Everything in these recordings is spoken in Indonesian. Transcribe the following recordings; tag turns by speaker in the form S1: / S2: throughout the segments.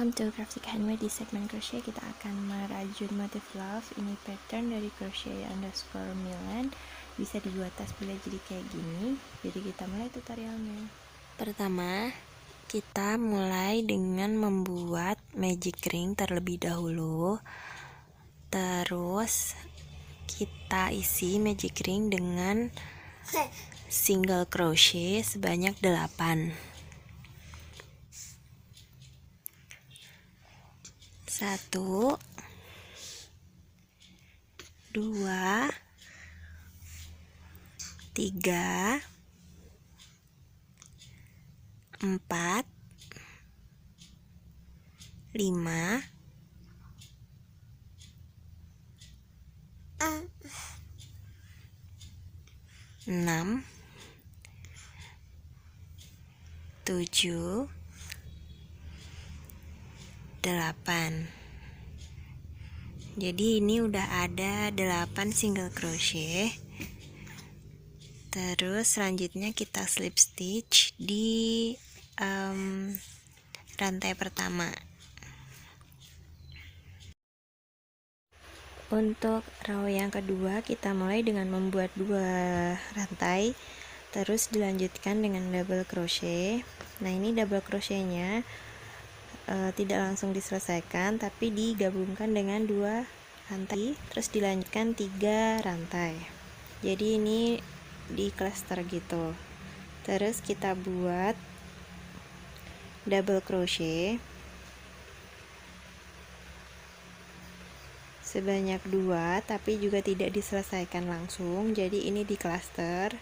S1: Welcome to Craftic Handmade. Di segmen crochet kita akan merajut motif love. Ini pattern dari crochet_Milan. Bisa dibuat tas bila jadi kayak gini. Jadi kita mulai tutorialnya. Pertama, kita mulai dengan membuat magic ring terlebih dahulu. Terus kita isi magic ring dengan single crochet sebanyak 8. 1 2 3 4 5 6 7 8. Jadi ini udah ada 8 single crochet. Terus selanjutnya kita slip stitch di rantai pertama. Untuk row yang kedua kita mulai dengan membuat 2 rantai, terus dilanjutkan dengan double crochet. Nah, ini double crochetnya tidak langsung diselesaikan, tapi digabungkan dengan 2 rantai, terus dilanjutkan 3 rantai. Jadi ini di cluster gitu. Terus kita buat double crochet sebanyak 2, tapi juga tidak diselesaikan langsung. Jadi ini di cluster.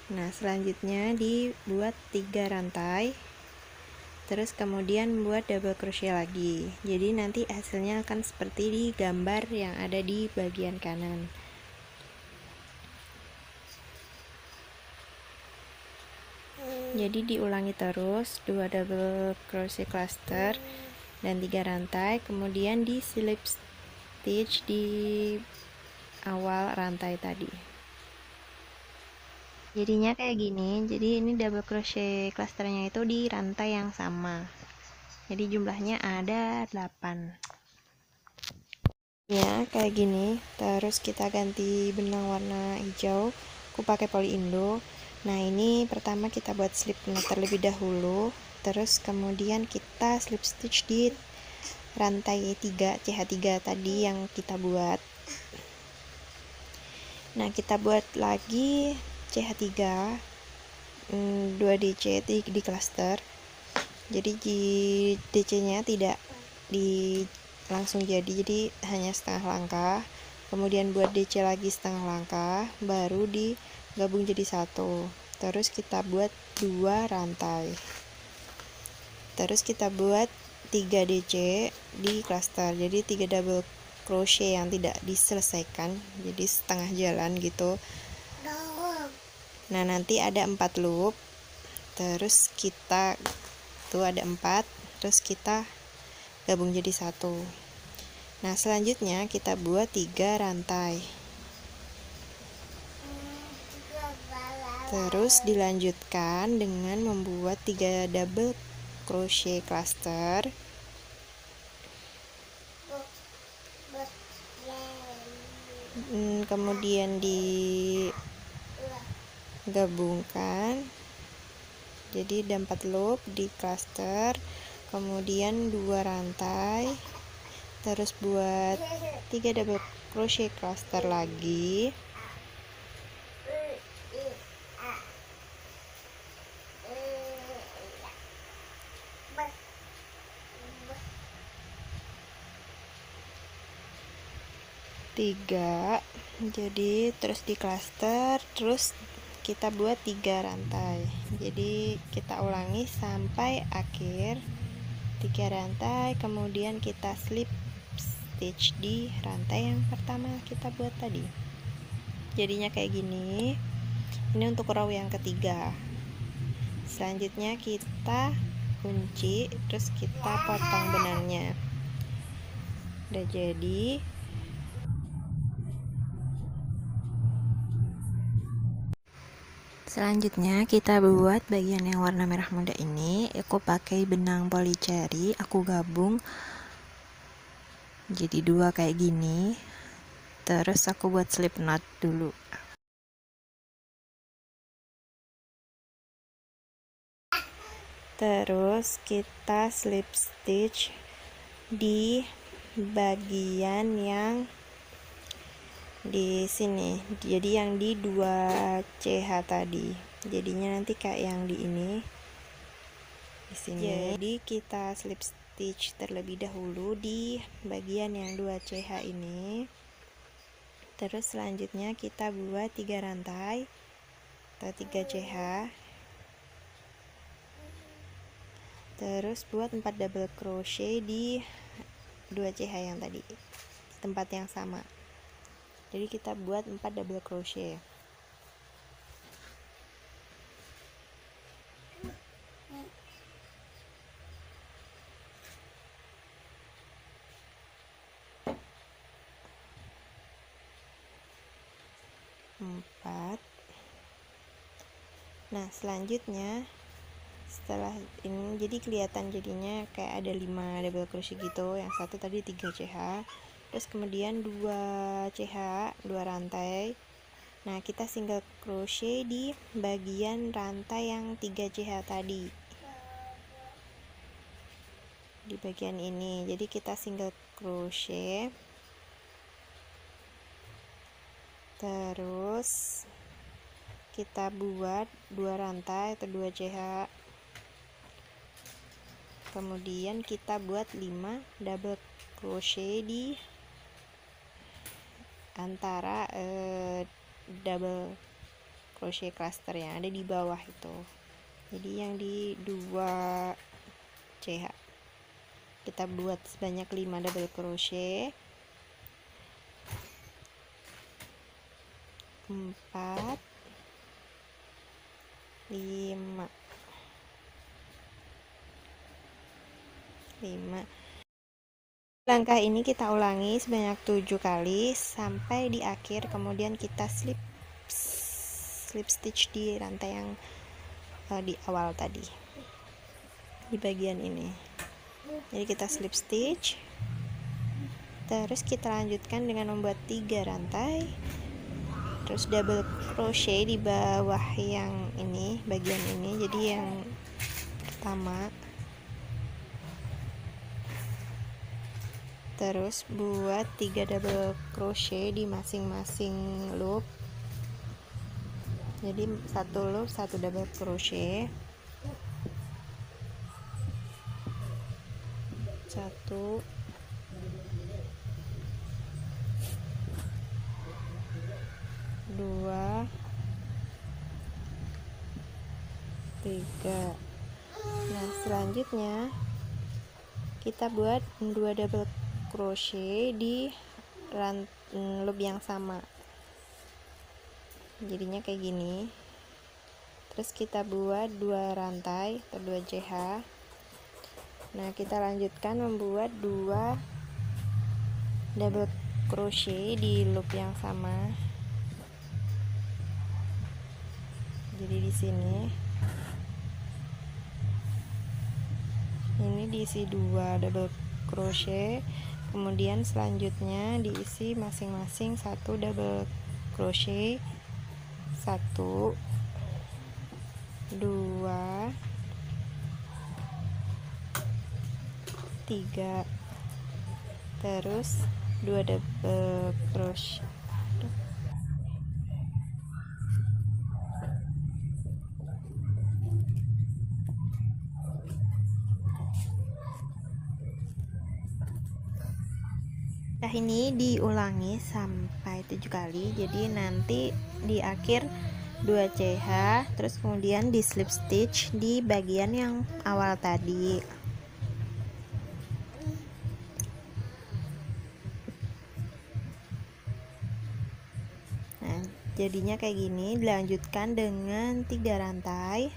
S1: Nah, selanjutnya dibuat 3 rantai, terus kemudian buat double crochet lagi. Jadi nanti hasilnya akan seperti di gambar yang ada di bagian kanan. Jadi diulangi terus 2 double crochet cluster dan 3 rantai, kemudian di slip stitch di awal rantai tadi. Jadinya kayak gini. Jadi ini double crochet clusternya itu di rantai yang sama. Jadi jumlahnya ada 8. Ya, kayak gini. Terus kita ganti benang warna hijau. Aku pakai Poly Indo. Nah, ini pertama kita buat slip knot terlebih dahulu. Terus kemudian kita slip stitch di rantai 3 CH3 tadi yang kita buat. Nah, kita buat lagi CH3 2 DC di cluster. Jadi di DC nya tidak langsung jadi hanya setengah langkah, kemudian buat DC lagi setengah langkah, baru digabung jadi 1. Terus kita buat 2 rantai, terus kita buat 3 DC di cluster. Jadi 3 double crochet yang tidak diselesaikan, jadi setengah jalan gitu. Nah, nanti ada 4 loop, terus kita tuh ada 4, terus kita gabung jadi 1. Nah, selanjutnya kita buat 3 rantai, terus dilanjutkan dengan membuat 3 double crochet cluster. Kemudian digabungkan, jadi ada 4 loop di cluster, kemudian 2 rantai, terus buat 3 double crochet cluster lagi, tiga. Jadi terus di cluster, terus kita buat 3 rantai. Jadi kita ulangi sampai akhir 3 rantai, kemudian kita slip stitch di rantai yang pertama kita buat tadi. Jadinya kayak gini. Ini untuk row yang ketiga. Selanjutnya kita kunci, terus kita potong benangnya. Udah jadi. Selanjutnya kita buat bagian yang warna merah muda ini. Aku pakai benang polycherry, aku gabung jadi dua kayak gini. Terus aku buat slip knot dulu. Terus kita slip stitch di bagian yang di sini, jadi yang di 2CH tadi, jadinya nanti kayak yang di ini, di sini. Jadi kita slip stitch terlebih dahulu di bagian yang 2CH ini. Terus selanjutnya kita buat 3 rantai atau 3CH. Terus buat 4 double crochet di 2CH yang tadi, tempat yang sama. Jadi kita buat 4 double crochet. Empat. Nah, selanjutnya setelah ini jadi kelihatan jadinya kayak ada 5 double crochet gitu. Yang satu tadi 3 CH, terus kemudian 2 CH, 2 rantai. Nah, kita single crochet di bagian rantai yang 3 CH tadi, di bagian ini. Jadi kita single crochet, terus kita buat 2 rantai atau 2 CH, kemudian kita buat 5 double crochet di antara double crochet cluster yang ada di bawah itu. Jadi yang di 2 CH kita buat sebanyak 5 double crochet, 4, 5. Langkah ini kita ulangi sebanyak 7 kali sampai di akhir, kemudian kita slip stitch di rantai yang di awal tadi, di bagian ini. Jadi kita slip stitch, terus kita lanjutkan dengan membuat 3 rantai, terus double crochet di bawah yang ini, bagian ini, jadi yang pertama. Terus buat 3 double crochet di masing-masing loop, jadi satu loop 1 double crochet, 1, 2, 3. Nah, selanjutnya kita buat 2 double crochet di loop yang sama, jadinya kayak gini. Terus kita buat 2 rantai atau 2 CH. Nah, kita lanjutkan membuat 2 double crochet di loop yang sama, jadi di sini ini diisi 2 double crochet, kemudian selanjutnya diisi masing-masing 1 double crochet, 1, 2, 3, terus 2 double crochet. Nah, ini diulangi sampai 7 kali, jadi nanti di akhir 2 CH, terus kemudian di slip stitch di bagian yang awal tadi. Nah, jadinya kayak gini. Dilanjutkan dengan 3 rantai.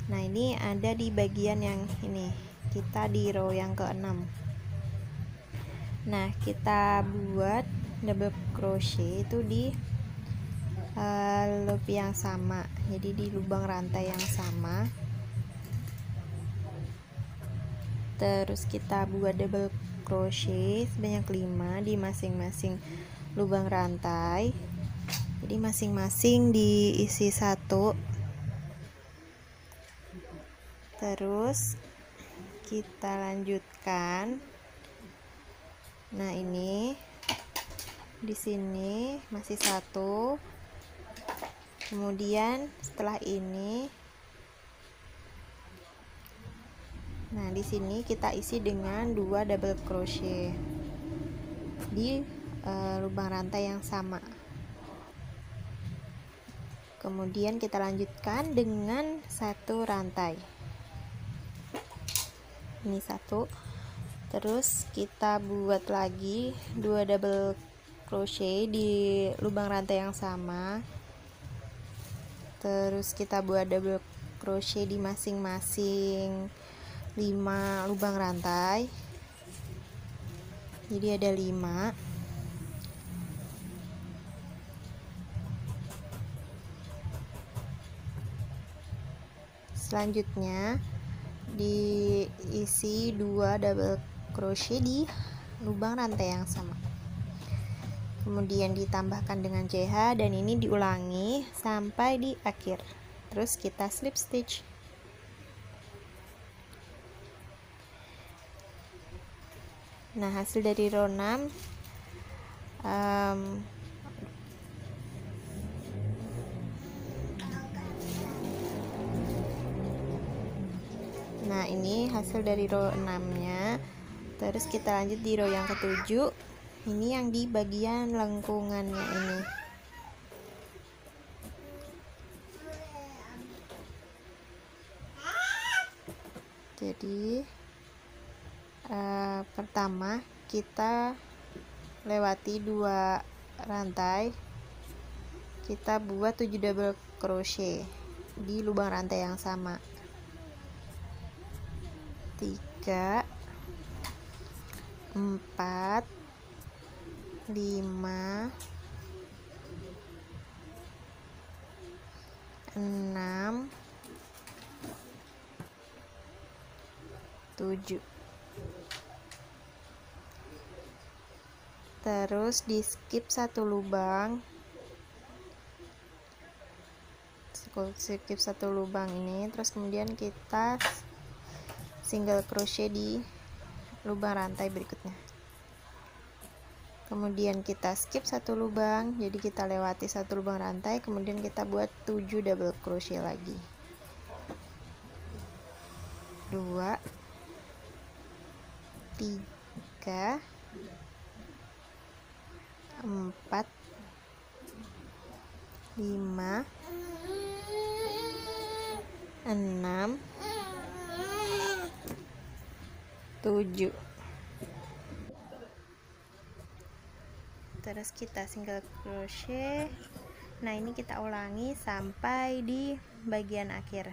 S1: Nah, ini ada di bagian yang ini, kita di row yang ke-6. Nah, kita buat double crochet itu di loop yang sama, jadi di lubang rantai yang sama. Terus kita buat double crochet sebanyak 5 di masing-masing lubang rantai, jadi masing-masing diisi 1. Terus kita lanjutkan. Nah, ini di sini masih 1. Kemudian setelah ini, nah di sini kita isi dengan 2 double crochet di lubang rantai yang sama. Kemudian kita lanjutkan dengan 1 rantai. Ini 1. Terus kita buat lagi 2 double crochet di lubang rantai yang sama. Terus kita buat double crochet di masing-masing 5 lubang rantai, jadi ada 5. Selanjutnya diisi 2 double crochet di lubang rantai yang sama, kemudian ditambahkan dengan CH, dan ini diulangi sampai di akhir. Terus kita slip stitch. Nah, hasil dari row 6 nah ini hasil dari row 6 nya. Terus kita lanjut di row yang ke-7. Ini yang di bagian lengkungannya ini. Jadi pertama kita lewati 2 rantai, kita buat 7 double crochet di lubang rantai yang sama. 3, 4, 5, 6, 7. Terus di skip 1 lubang, skip 1 lubang ini. Terus kemudian kita single crochet di lubang rantai berikutnya. Kemudian kita skip 1 lubang, jadi kita lewati 1 lubang rantai, kemudian kita buat 7 double crochet lagi. 2, 3, 4, 5, 6, 7. Terus kita single crochet. Nah, ini kita ulangi sampai di bagian akhir.